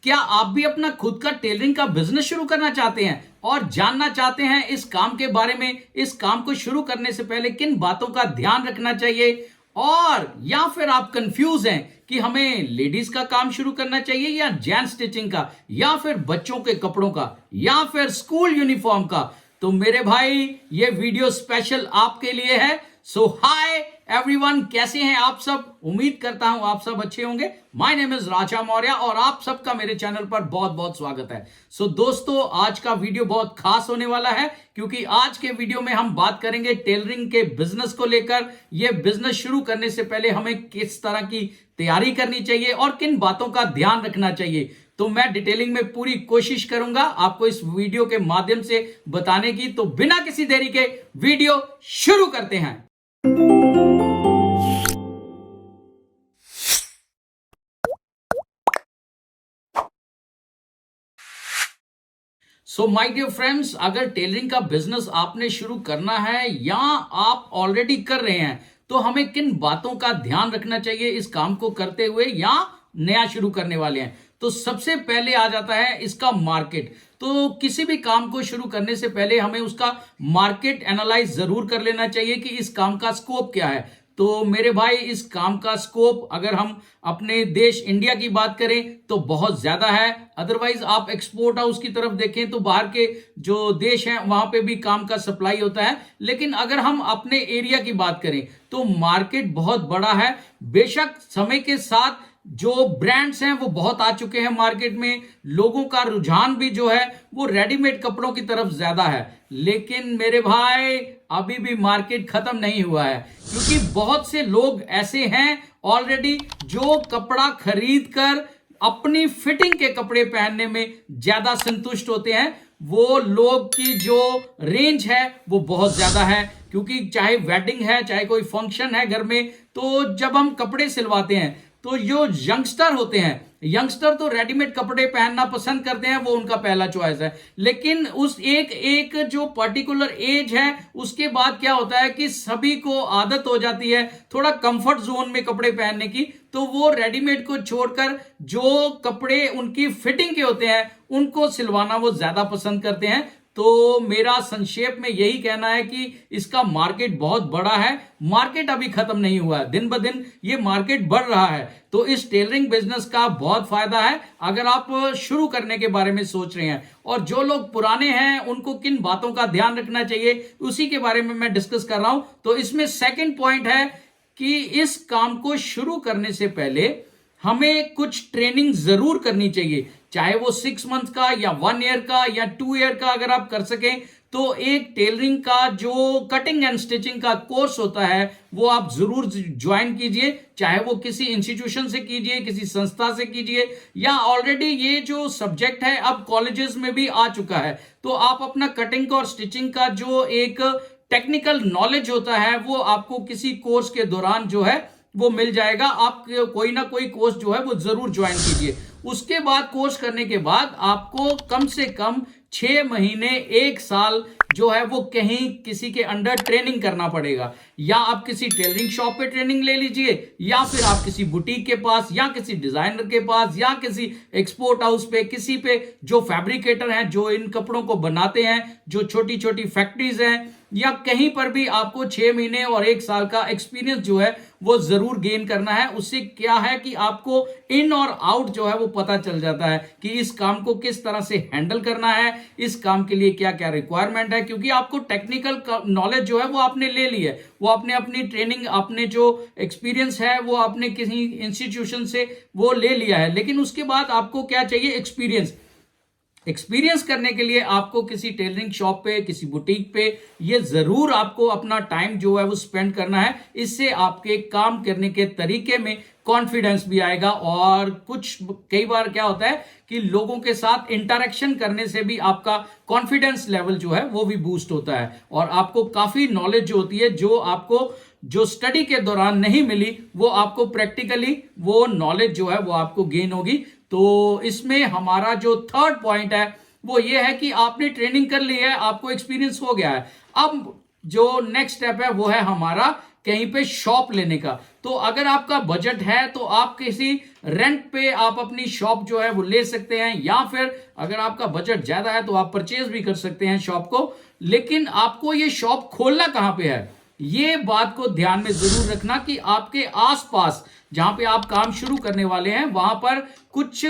क्या आप भी अपना खुद का टेलरिंग का बिजनेस शुरू करना चाहते हैं और जानना चाहते हैं इस काम के बारे में, इस काम को शुरू करने से पहले किन बातों का ध्यान रखना चाहिए, और या फिर आप कंफ्यूज हैं कि हमें लेडीज का काम शुरू करना चाहिए या जेंट्स स्टिचिंग का, या फिर बच्चों के कपड़ों का, या फिर स्कूल यूनिफॉर्म का, तो मेरे भाई ये वीडियो स्पेशल आपके लिए है। सो हाय एवरीवन, कैसे हैं आप सब? उम्मीद करता हूं आप सब अच्छे होंगे। माय नेम इज राजा मौर्य और आप सबका मेरे चैनल पर बहुत बहुत स्वागत है। सो दोस्तों, आज का वीडियो बहुत खास होने वाला है क्योंकि आज के वीडियो में हम बात करेंगे टेलरिंग के बिजनेस को लेकर। यह बिजनेस शुरू करने से पहले हमें किस तरह की तैयारी करनी चाहिए और किन बातों का ध्यान रखना चाहिए, तो मैं डिटेलिंग में पूरी कोशिश करूंगा आपको इस वीडियो के माध्यम से बताने की। तो बिना किसी देरी के वीडियो शुरू करते हैं। सो माय डियर फ्रेंड्स, अगर टेलरिंग का बिजनेस आपने शुरू करना है या आप ऑलरेडी कर रहे हैं, तो हमें किन बातों का ध्यान रखना चाहिए इस काम को करते हुए या नया शुरू करने वाले हैं। तो सबसे पहले आ जाता है इसका मार्केट। तो किसी भी काम को शुरू करने से पहले हमें उसका मार्केट एनालाइज जरूर कर लेना चाहिए कि इस काम का स्कोप क्या है। तो मेरे भाई, इस काम का स्कोप अगर हम अपने देश इंडिया की बात करें तो बहुत ज्यादा है। अदरवाइज आप एक्सपोर्ट हाउस की तरफ देखें तो बाहर के जो देश हैं वहां पे भी काम का सप्लाई होता है। लेकिन अगर हम अपने एरिया की बात करें तो मार्केट बहुत बड़ा है। बेशक समय के साथ जो ब्रांड्स हैं वो बहुत आ चुके हैं मार्केट में, लोगों का रुझान भी जो है वो रेडीमेड कपड़ों की तरफ ज्यादा है। लेकिन मेरे भाई, अभी भी मार्केट खत्म नहीं हुआ है क्योंकि बहुत से लोग ऐसे हैं ऑलरेडी जो कपड़ा खरीद कर अपनी फिटिंग के कपड़े पहनने में ज्यादा संतुष्ट होते हैं। वो लोग की जो रेंज है वो बहुत ज्यादा है, क्योंकि चाहे वेडिंग है, चाहे कोई फंक्शन है घर में, तो जब हम कपड़े सिलवाते हैं तो जो यंगस्टर होते हैं, यंगस्टर तो रेडीमेड कपड़े पहनना पसंद करते हैं, वो उनका पहला चॉइस है। लेकिन उस एक जो पर्टिकुलर एज है उसके बाद क्या होता है कि सभी को आदत हो जाती है थोड़ा कंफर्ट जोन में कपड़े पहनने की, तो वो रेडीमेड को छोड़कर जो कपड़े उनकी फिटिंग के होते हैं उनको सिलवाना वो ज्यादा पसंद करते हैं। तो मेरा संक्षेप में यही कहना है कि इसका मार्केट बहुत बड़ा है। मार्केट अभी खत्म नहीं हुआ है, दिन ब दिन ये मार्केट बढ़ रहा है। तो इस टेलरिंग बिजनेस का बहुत फायदा है अगर आप शुरू करने के बारे में सोच रहे हैं। और जो लोग पुराने हैं उनको किन बातों का ध्यान रखना चाहिए उसी के बारे में मैं डिस्कस कर रहा हूं। तो इसमें सेकंड पॉइंट है कि इस काम को शुरू करने से पहले हमें कुछ ट्रेनिंग जरूर करनी चाहिए, चाहे वो 6 मंथ का या 1 ईयर का या 2 ईयर का अगर आप कर सकें तो एक टेलरिंग का जो कटिंग एंड स्टिचिंग का कोर्स होता है वो आप जरूर ज्वाइन कीजिए। चाहे वो किसी इंस्टीट्यूशन से कीजिए, किसी संस्था से कीजिए, या ऑलरेडी ये जो सब्जेक्ट है अब कॉलेजेस में भी आ चुका है, तो आप अपना कटिंग और स्टिचिंग का जो एक टेक्निकल नॉलेज होता है वो आपको किसी कोर्स के दौरान जो है वो मिल जाएगा। आप कोई ना कोई कोर्स जो है वो जरूर ज्वाइन कीजिए। उसके बाद कोर्स करने के बाद आपको कम से कम 6 महीने 1 साल जो है वो कहीं किसी के अंडर ट्रेनिंग करना पड़ेगा। या आप किसी टेलरिंग शॉप पे ट्रेनिंग ले लीजिए, या फिर आप किसी बुटीक के पास, या किसी डिजाइनर के पास, या किसी एक्सपोर्ट हाउस पे, किसी पे जो फैब्रिकेटर हैं जो इन कपड़ों को बनाते हैं, जो छोटी छोटी फैक्ट्रीज हैं, या कहीं पर भी आपको 6 महीने और 1 साल का एक्सपीरियंस जो है वो जरूर गेन करना है। उससे क्या है कि आपको इन और आउट जो है वो पता चल जाता है कि इस काम को किस तरह से हैंडल करना है, इस काम के लिए क्या क्या रिक्वायरमेंट है। क्योंकि आपको टेक्निकल नॉलेज जो है वो आपने ले ली है, वो आपने अपनी ट्रेनिंग, अपने जो एक्सपीरियंस है वो आपने किसी इंस्टीट्यूशन से वो ले लिया है। लेकिन उसके बाद आपको क्या चाहिए? एक्सपीरियंस। एक्सपीरियंस करने के लिए आपको किसी टेलरिंग शॉप पे, किसी बुटीक पे ये जरूर आपको अपना टाइम जो है वो स्पेंड करना है। इससे आपके काम करने के तरीके में कॉन्फिडेंस भी आएगा। और कई बार क्या होता है कि लोगों के साथ इंटरेक्शन करने से भी आपका कॉन्फिडेंस लेवल जो है वो भी बूस्ट होता है, और आपको काफी नॉलेज जो होती है जो आपको जो स्टडी के दौरान नहीं मिली वो आपको प्रैक्टिकली वो नॉलेज जो है वो आपको गेन होगी। तो इसमें हमारा जो थर्ड पॉइंट है वो ये है कि आपने ट्रेनिंग कर ली है, आपको एक्सपीरियंस हो गया है। अब जो नेक्स्ट स्टेप है वो है हमारा कहीं पे शॉप लेने का। तो अगर आपका बजट है तो आप किसी रेंट पे आप अपनी शॉप जो है वो ले सकते हैं, या फिर अगर आपका बजट ज्यादा है तो आप परचेज भी कर सकते हैं शॉप को। लेकिन आपको ये शॉप खोलना कहां पे है, ये बात को ध्यान में जरूर रखना कि आपके आसपास जहां पे आप काम शुरू करने वाले हैं वहां पर कुछ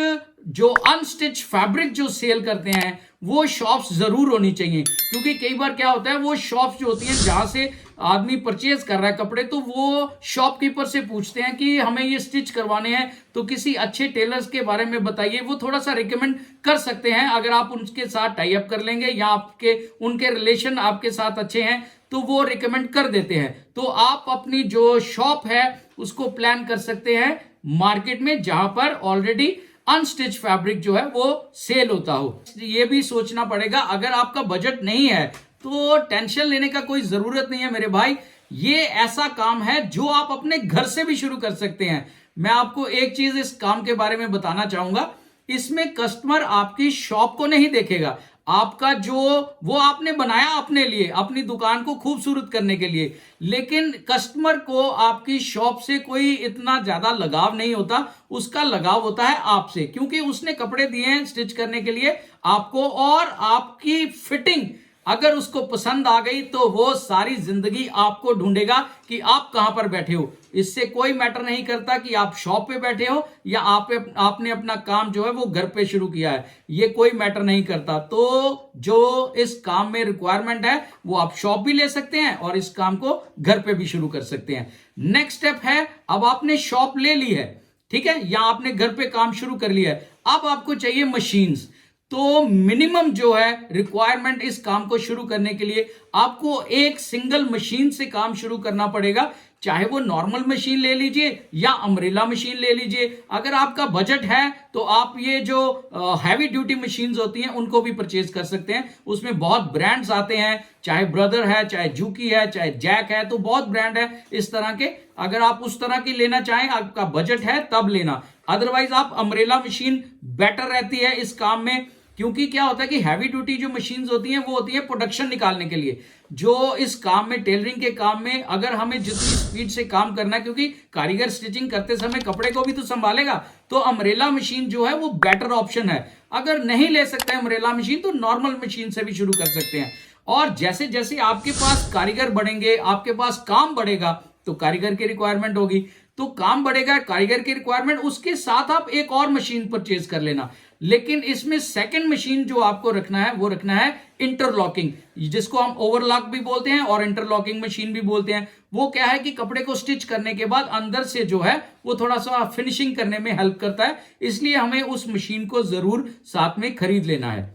जो अनस्टिच फैब्रिक जो सेल करते हैं वो शॉप्स जरूर होनी चाहिए। क्योंकि कई बार क्या होता है, वो शॉप्स जो होती हैं जहां से आदमी परचेज कर रहा है कपड़े, तो वो शॉपकीपर से पूछते हैं कि हमें ये स्टिच करवाने हैं, तो किसी अच्छे टेलर्स के बारे में बताइए। वो थोड़ा सा रिकमेंड कर सकते हैं अगर आप उनके साथ टाई अप कर लेंगे, या आपके उनके रिलेशन आपके साथ अच्छे हैं तो वो रिकमेंड कर देते हैं। तो आप अपनी जो शॉप है उसको प्लान कर सकते हैं मार्केट में जहां पर ऑलरेडी अनस्टिच फैब्रिक जो है वो सेल होता हो। ये भी सोचना पड़ेगा, अगर आपका बजट नहीं है तो टेंशन लेने का कोई जरूरत नहीं है मेरे भाई। ये ऐसा काम है जो आप अपने घर से भी शुरू कर सकते हैं। मैं आपको एक चीज इस काम के बारे में बताना चाहूंगा, इसमें कस्टमर आपकी शॉप को नहीं देखेगा, आपका जो वो आपने बनाया अपने लिए, अपनी दुकान को खूबसूरत करने के लिए, लेकिन कस्टमर को आपकी शॉप से कोई इतना ज्यादा लगाव नहीं होता। उसका लगाव होता है आपसे, क्योंकि उसने कपड़े दिए हैं स्टिच करने के लिए आपको, और आपकी फिटिंग अगर उसको पसंद आ गई तो वो सारी जिंदगी आपको ढूंढेगा कि आप कहां पर बैठे हो। इससे कोई मैटर नहीं करता कि आप शॉप पे बैठे हो या आपने अपना काम जो है वो घर पे शुरू किया है, ये कोई मैटर नहीं करता। तो जो इस काम में रिक्वायरमेंट है वो आप शॉप भी ले सकते हैं और इस काम को घर पे भी शुरू कर सकते हैं। नेक्स्ट स्टेप है, अब आपने शॉप ले ली है, ठीक है, या आपने घर पे काम शुरू कर लिया है, अब आपको चाहिए मशीन्स। तो मिनिमम जो है रिक्वायरमेंट इस काम को शुरू करने के लिए आपको एक सिंगल मशीन से काम शुरू करना पड़ेगा। चाहे वो नॉर्मल मशीन ले लीजिए या अम्ब्रेला मशीन ले लीजिए। अगर आपका बजट है तो आप ये जो हैवी ड्यूटी मशीन्स होती हैं उनको भी परचेज कर सकते हैं। उसमें बहुत ब्रांड्स आते हैं, चाहे ब्रदर है, चाहे जूकी है, चाहे जैक है, तो बहुत ब्रांड है इस तरह के। अगर आप उस तरह की लेना चाहें, आपका बजट है तब लेना, अदरवाइज आप अम्ब्रेला मशीन बेटर रहती है इस काम में। क्योंकि क्या होता है कि हैवी ड्यूटी जो मशीन्स होती हैं वो होती है प्रोडक्शन निकालने के लिए। जो इस काम में, टेलरिंग के काम में, अगर हमें जितनी स्पीड से काम करना है, क्योंकि कारीगर स्टिचिंग करते समय कपड़े को भी तो संभालेगा, तो अम्ब्रेला मशीन जो है वो बेटर ऑप्शन है। अगर नहीं ले सकते अम्ब्रेला मशीन तो नॉर्मल मशीन से भी शुरू कर सकते हैं। और जैसे जैसे आपके पास कारीगर बढ़ेंगे, आपके पास काम बढ़ेगा, तो कारीगर की रिक्वायरमेंट होगी, तो काम बढ़ेगा, कारीगर की रिक्वायरमेंट, उसके साथ आप एक और मशीन परचेज कर लेना। लेकिन इसमें सेकंड मशीन जो आपको रखना है वो रखना है इंटरलॉकिंग, जिसको हम ओवरलॉक भी बोलते हैं और इंटरलॉकिंग मशीन भी बोलते हैं। वो क्या है कि कपड़े को स्टिच करने के बाद अंदर से जो है वो थोड़ा सा फिनिशिंग करने में हेल्प करता है, इसलिए हमें उस मशीन को जरूर साथ में खरीद लेना है।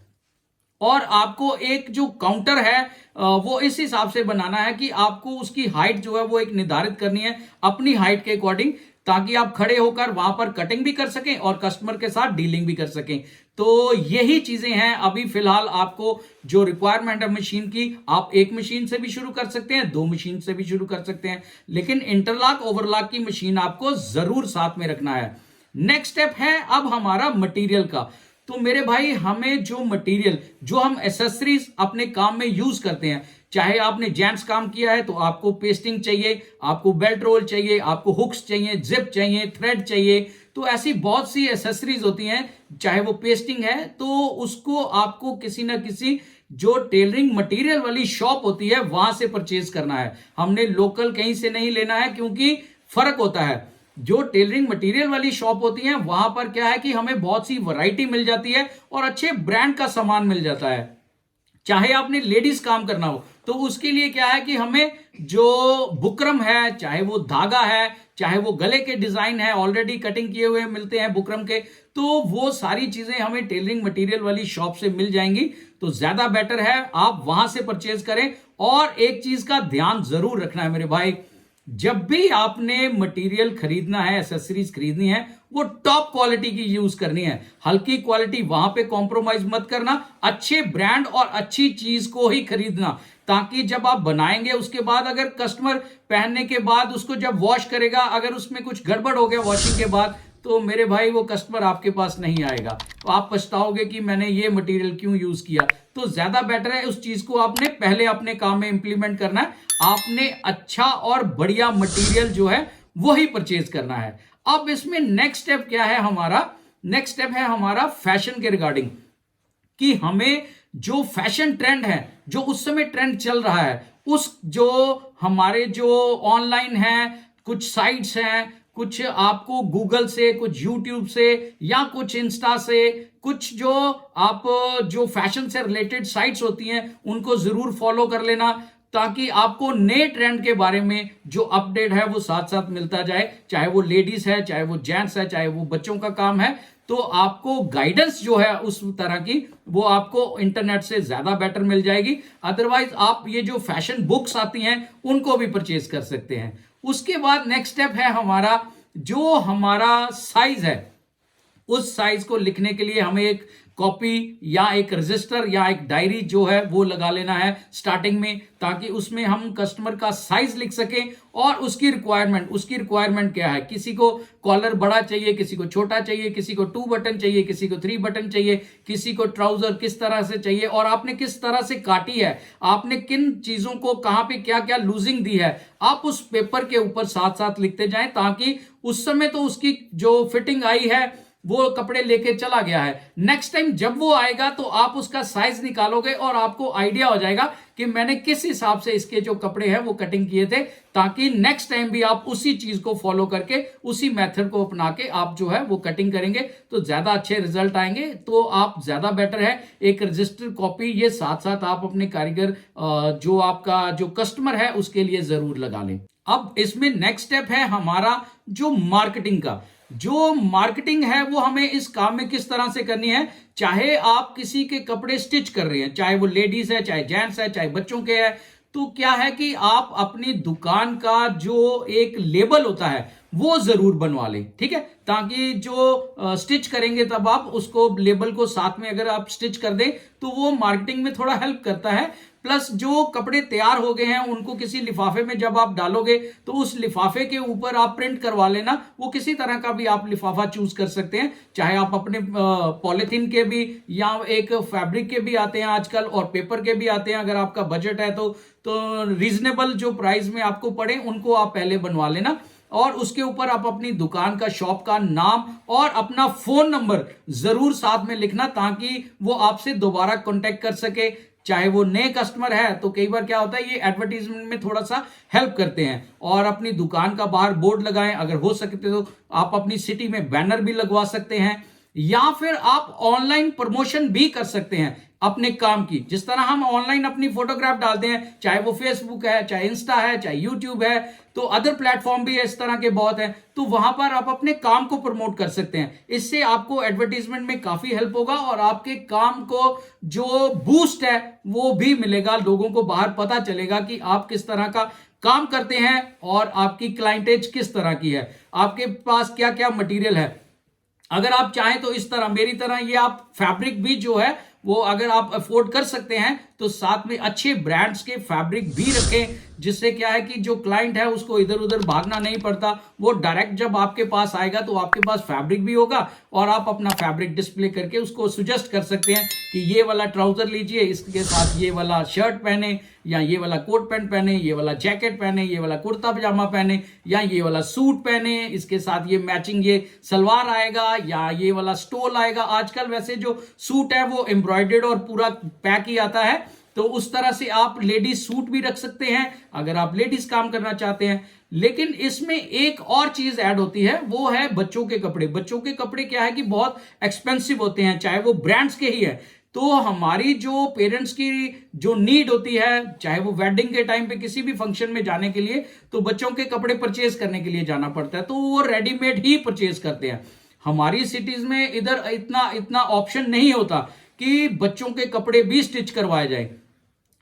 और आपको एक जो काउंटर है वो इस हिसाब से बनाना है कि आपको उसकी हाइट जो है वो एक निर्धारित करनी है अपनी हाइट के अकॉर्डिंग, ताकि आप खड़े होकर वहां पर कटिंग भी कर सकें और कस्टमर के साथ डीलिंग भी कर सकें। तो यही चीजें हैं अभी फिलहाल आपको जो रिक्वायरमेंट है मशीन की। आप एक मशीन से भी शुरू कर सकते हैं, दो मशीन से भी शुरू कर सकते हैं, लेकिन इंटरलॉक ओवरलॉक की मशीन आपको जरूर साथ में रखना है। नेक्स्ट स्टेप है अब हमारा मटेरियल का। तो मेरे भाई, हमें जो मटेरियल, जो हम एसेसरीज अपने काम में यूज करते हैं, चाहे आपने जेंट्स काम किया है तो आपको पेस्टिंग चाहिए, आपको बेल्ट रोल चाहिए, आपको हुक्स चाहिए, जिप चाहिए, थ्रेड चाहिए, तो ऐसी बहुत सी एसेसरीज होती हैं। चाहे वो पेस्टिंग है तो उसको आपको किसी ना किसी जो टेलरिंग मटेरियल वाली शॉप होती है वहां से परचेज करना है। हमने लोकल कहीं से नहीं लेना है, क्योंकि फर्क होता है। जो टेलरिंग मटेरियल वाली शॉप होती है वहां पर क्या है कि हमें बहुत सी वैरायटी मिल जाती है और अच्छे ब्रांड का सामान मिल जाता है। चाहे आपने लेडीज काम करना हो तो उसके लिए क्या है कि हमें जो बुकरम है, चाहे वो धागा है, चाहे वो गले के डिजाइन है, ऑलरेडी कटिंग किए हुए मिलते हैं बुकरम के, तो वो सारी चीजें हमें टेलरिंग मटेरियल वाली शॉप से मिल जाएंगी। तो ज्यादा बेटर है आप वहां से परचेज करें। और एक चीज का ध्यान जरूर रखना है मेरे भाई, जब भी आपने मटेरियल खरीदना है, एसेसरीज खरीदनी है, वो टॉप क्वालिटी की यूज करनी है। हल्की क्वालिटी वहां पे कॉम्प्रोमाइज मत करना, अच्छे ब्रांड और अच्छी चीज को ही खरीदना, ताकि जब आप बनाएंगे उसके बाद अगर कस्टमर पहनने के बाद उसको जब वॉश करेगा, अगर उसमें कुछ गड़बड़ हो गया वॉशिंग के बाद, तो मेरे भाई वो कस्टमर आपके पास नहीं आएगा, तो आप पछताओगे कि मैंने ये मटेरियल क्यों यूज किया। तो ज्यादा बेटर है उस चीज को आपने पहले अपने काम में इंप्लीमेंट करना है, आपने अच्छा और बढ़िया मटेरियल जो है वही परचेज करना है। अब इसमें नेक्स्ट स्टेप क्या है हमारा, नेक्स्ट स्टेप है हमारा फैशन के रिगार्डिंग, कि हमें जो फैशन ट्रेंड है, जो उस समय ट्रेंड चल रहा है, उस जो हमारे जो ऑनलाइन है, कुछ साइट्स हैं, कुछ आपको गूगल से, कुछ यूट्यूब से, या कुछ इंस्टा से, कुछ जो आप जो फैशन से रिलेटेड साइट्स होती हैं उनको जरूर फॉलो कर लेना, ताकि आपको नए ट्रेंड के बारे में जो अपडेट है वो साथ साथ मिलता जाए। चाहे वो लेडीज है, चाहे वो जेंट्स है, चाहे वो बच्चों का काम है, तो आपको गाइडेंस जो है उस तरह की वो आपको इंटरनेट से ज्यादा बेटर मिल जाएगी। अदरवाइज आप ये जो फैशन बुक्स आती हैं उनको भी परचेज कर सकते हैं। उसके बाद नेक्स्ट स्टेप है हमारा, जो हमारा साइज है, उस साइज को लिखने के लिए हमें एक कॉपी या एक रजिस्टर या एक डायरी जो है वो लगा लेना है स्टार्टिंग में, ताकि उसमें हम कस्टमर का साइज लिख सकें और उसकी रिक्वायरमेंट क्या है। किसी को कॉलर बड़ा चाहिए, किसी को छोटा चाहिए, किसी को 2 बटन चाहिए, किसी को 3 बटन चाहिए, किसी को ट्राउजर किस तरह से चाहिए, और आपने किस तरह से काटी है, आपने किन चीजों को कहां पे क्या क्या लूजिंग दी है, आप उस पेपर के ऊपर साथ साथ लिखते जाएं, ताकि उस समय तो उसकी जो फिटिंग आई है वो कपड़े लेके चला गया है, नेक्स्ट टाइम जब वो आएगा तो आप उसका साइज निकालोगे और आपको आइडिया हो जाएगा कि मैंने किस हिसाब से इसके जो कपड़े हैं वो कटिंग किए थे, ताकि नेक्स्ट टाइम भी आप उसी चीज को फॉलो करके, उसी मेथड को अपना के आप जो है वो कटिंग करेंगे तो ज्यादा अच्छे रिजल्ट आएंगे। तो आप ज्यादा बेटर है एक रजिस्टर कॉपी ये साथ साथ आप अपने कारीगर जो आपका जो कस्टमर है उसके लिए जरूर लगा लें। अब इसमें नेक्स्ट स्टेप है हमारा जो मार्केटिंग का, जो मार्केटिंग है वो हमें इस काम में किस तरह से करनी है। चाहे आप किसी के कपड़े स्टिच कर रहे हैं, चाहे वो लेडीज है, चाहे जेंट्स है, चाहे बच्चों के है, तो क्या है कि आप अपनी दुकान का जो एक लेबल होता है वो जरूर बनवा लें, ठीक है, ताकि जो स्टिच करेंगे तब आप उसको लेबल को साथ में अगर आप स्टिच कर दें तो वो मार्केटिंग में थोड़ा हेल्प करता है। प्लस जो कपड़े तैयार हो गए हैं उनको किसी लिफाफे में जब आप डालोगे तो उस लिफाफे के ऊपर आप प्रिंट करवा लेना, वो किसी तरह का भी आप लिफाफा चूज कर सकते हैं, चाहे आप अपने पॉलिथीन के भी या एक फैब्रिक के भी आते हैं आजकल और पेपर के भी आते हैं। अगर आपका बजट है तो रीजनेबल जो प्राइस में आपको पड़े उनको आप पहले बनवा लेना, और उसके ऊपर आप अपनी दुकान का, शॉप का नाम और अपना फोन नंबर जरूर साथ में लिखना, ताकि वो आपसे दोबारा कांटेक्ट कर सके। चाहे वो नए कस्टमर है तो कई बार क्या होता है ये एडवर्टीजमेंट में थोड़ा सा हेल्प करते हैं। और अपनी दुकान का बाहर बोर्ड लगाएं, अगर हो सकते तो आप अपनी सिटी में बैनर भी लगवा सकते हैं, या फिर आप ऑनलाइन प्रमोशन भी कर सकते हैं अपने काम की। जिस तरह हम ऑनलाइन अपनी फोटोग्राफ डालते हैं, चाहे वो फेसबुक है, चाहे इंस्टा है, चाहे यूट्यूब है, तो अदर प्लेटफॉर्म भी इस तरह के बहुत हैं, तो वहां पर आप अपने काम को प्रमोट कर सकते हैं। इससे आपको एडवर्टीजमेंट में काफी हेल्प होगा और आपके काम को जो बूस्ट है वो भी मिलेगा, लोगों को बाहर पता चलेगा कि आप किस तरह का काम करते हैं और आपकी क्लाइंटेज किस तरह की है, आपके पास क्या क्या मटेरियल है। अगर आप चाहें तो इस तरह मेरी तरह ये आप फैब्रिक भी जो है वो अगर आप अफोर्ड कर सकते हैं तो साथ में अच्छे ब्रांड्स के फैब्रिक भी रखें, जिससे क्या है कि जो क्लाइंट है उसको इधर उधर भागना नहीं पड़ता, वो डायरेक्ट जब आपके पास आएगा तो आपके पास फैब्रिक भी होगा और आप अपना फैब्रिक डिस्प्ले करके उसको सुजेस्ट कर सकते हैं कि ये वाला ट्राउजर लीजिए, इसके साथ ये वाला शर्ट पहने, या ये वाला कोट पैंट पहने, ये वाला जैकेट पहने, ये वाला कुर्ता पजामा पहने, या ये वाला सूट पहने, इसके साथ ये मैचिंग ये सलवार आएगा या ये वाला स्टोल आएगा। आजकल वैसे जो सूट है वो एम्ब्रॉयडर्ड और पूरा पैक ही आता है, तो उस तरह से आप लेडीज सूट भी रख सकते हैं अगर आप लेडीज काम करना चाहते हैं। लेकिन इसमें एक और चीज ऐड होती है, वो है बच्चों के कपड़े। बच्चों के कपड़े क्या है कि बहुत एक्सपेंसिव होते हैं, चाहे वो ब्रांड्स के ही है। तो हमारी जो पेरेंट्स की जो नीड होती है, चाहे वो वेडिंग के टाइम पे किसी भी फंक्शन में जाने के लिए, तो बच्चों के कपड़े परचेज करने के लिए जाना पड़ता है, तो वो रेडीमेड ही परचेज करते हैं। हमारी सिटीज में इधर इतना ऑप्शन नहीं होता कि बच्चों के कपड़े भी स्टिच करवाए जाए।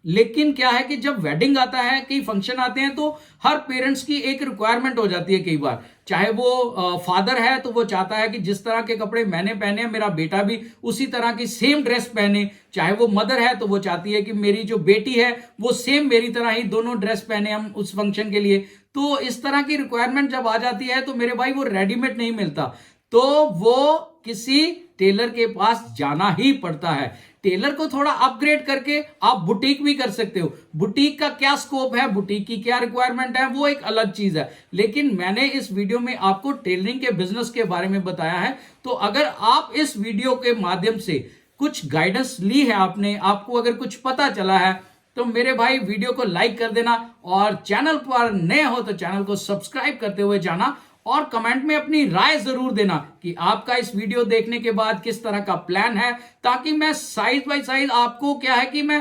लेकिन क्या है कि जब वेडिंग आता है, कई फंक्शन आते हैं, तो हर पेरेंट्स की एक रिक्वायरमेंट हो जाती है। कई बार चाहे वो फादर है तो वो चाहता है कि जिस तरह के कपड़े मैंने पहने हैं मेरा बेटा भी उसी तरह की सेम ड्रेस पहने, चाहे वो मदर है तो वो चाहती है कि मेरी जो बेटी है वो सेम मेरी तरह ही दोनों ड्रेस पहने हम उस फंक्शन के लिए। तो इस तरह की रिक्वायरमेंट जब आ जाती है तो मेरे भाई वो रेडीमेड नहीं मिलता। तो वो किसी टेलर के पास जाना ही पड़ता है। टेलर को थोड़ा अपग्रेड करके आप बुटीक भी कर सकते हो। बुटीक का क्या स्कोप है, बुटीक की क्या रिक्वायरमेंट है, वो एक अलग चीज है। लेकिन मैंने इस वीडियो में आपको टेलरिंग के बिजनेस के बारे में बताया है। तो अगर आप इस वीडियो के माध्यम से कुछ गाइडेंस ली है आपने, आपको अगर कुछ पता चला है, तो मेरे भाई वीडियो को लाइक कर देना और चैनल पर नए हो तो चैनल को सब्सक्राइब करते हुए जाना और कमेंट में अपनी राय जरूर देना कि आपका इस वीडियो देखने के बाद किस तरह का प्लान है, ताकि मैं साइज बाय साइज आपको क्या है कि मैं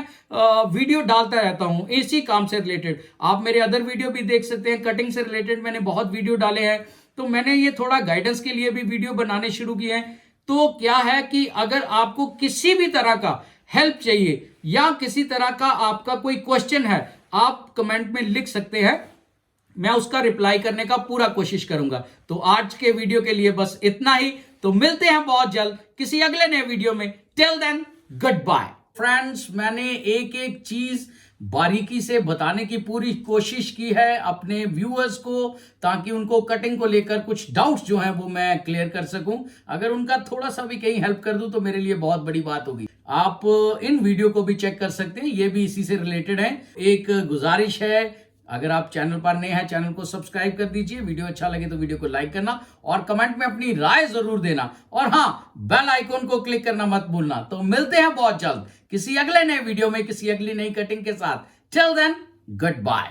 वीडियो डालता रहता हूं इसी काम से रिलेटेड। आप मेरे अदर वीडियो भी देख सकते हैं, कटिंग से रिलेटेड मैंने बहुत वीडियो डाले हैं। तो मैंने ये थोड़ा गाइडेंस के लिए भी वीडियो बनाने शुरू किए हैं। तो क्या है कि अगर आपको किसी भी तरह का हेल्प चाहिए या किसी तरह का आपका कोई क्वेश्चन है, आप कमेंट में लिख सकते हैं, मैं उसका रिप्लाई करने का पूरा कोशिश करूंगा। तो आज के वीडियो के लिए बस इतना ही। तो मिलते हैं बहुत जल्द किसी अगले नए वीडियो में। Till then good bye friends. मैंने एक एक चीज बारीकी से बताने की पूरी कोशिश की है अपने व्यूअर्स को, ताकि उनको कटिंग को लेकर कुछ डाउट्स जो हैं वो मैं क्लियर कर सकूं। अगर उनका थोड़ा सा भी कहीं हेल्प कर दूं तो मेरे लिए बहुत बड़ी बात होगी। आप इन वीडियो को भी चेक कर सकते हैं, ये भी इसी से रिलेटेड है। एक गुजारिश है, अगर आप चैनल पर नए हैं चैनल को सब्सक्राइब कर दीजिए, वीडियो अच्छा लगे तो वीडियो को लाइक करना और कमेंट में अपनी राय जरूर देना, और हां, बेल आइकॉन को क्लिक करना मत भूलना। तो मिलते हैं बहुत जल्द किसी अगले नए वीडियो में किसी अगली नई कटिंग के साथ। Till then good bye.